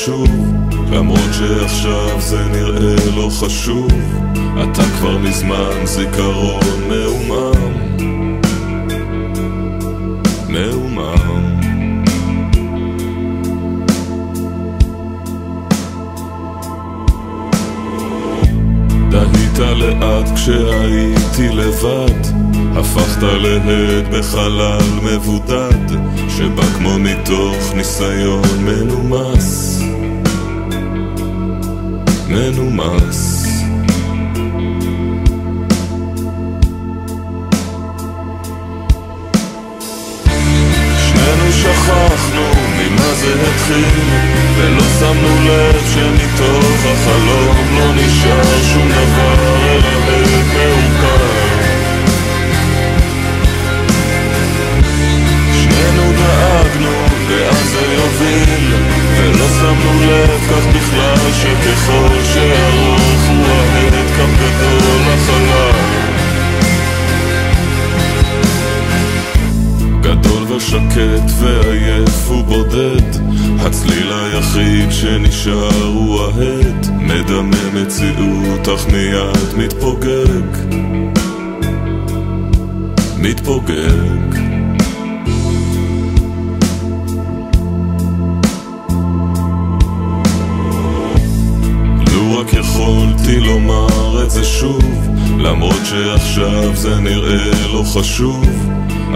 שוב, למרות שעכשיו זה נראה לא חשוב. אתה כבר מזמן זיכרון מעומם, מעומם. דהית לאט כשהייתי לבד, הפכת להד בחלל מבודד, שבא כמו מתוך ניסיון מנומס, מנומס. שנינו שכחנו ממה זה התחיל, ולא שמנו לב שמתוך החלום לא נשאר שום דבר אלא הד מעוקר. שנינו דאגנו לאן זה יוביל, ולא שמנו לב כך בכלל שככל שארוך הוא ההד כך גדול החלל. גדול ושקט ועייף ובודד, הצליל היחיד שנשאר הוא ההד, מדמה מציאות אך מיד מתפוגג, מתפוגג. לו רק יכולתי לומר את זה שוב, למרות שעכשיו זה נראה לא חשוב.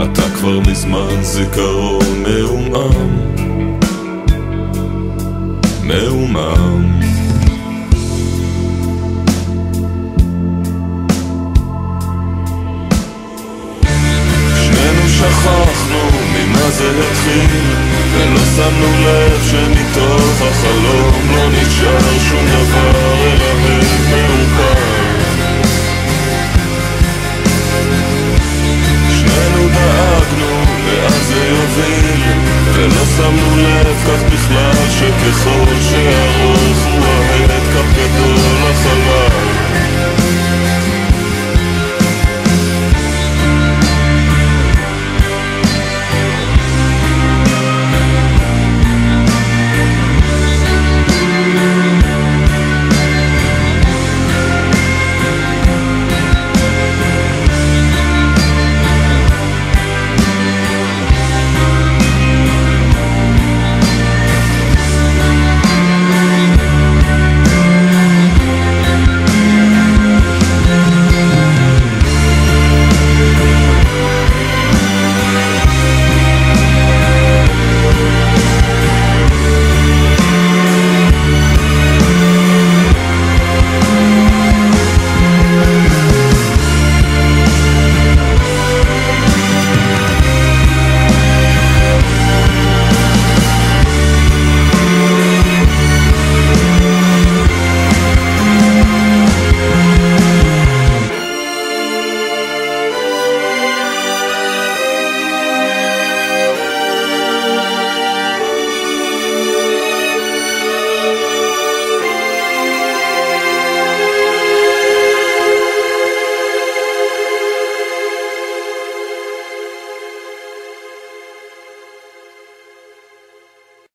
אתה כבר מזמן זיכרון מעומם, מעומם. שנינו שכחנו ממה זה התחיל, ולא שמנו לב שמתוך החלום לא נשאר שום דבר אלא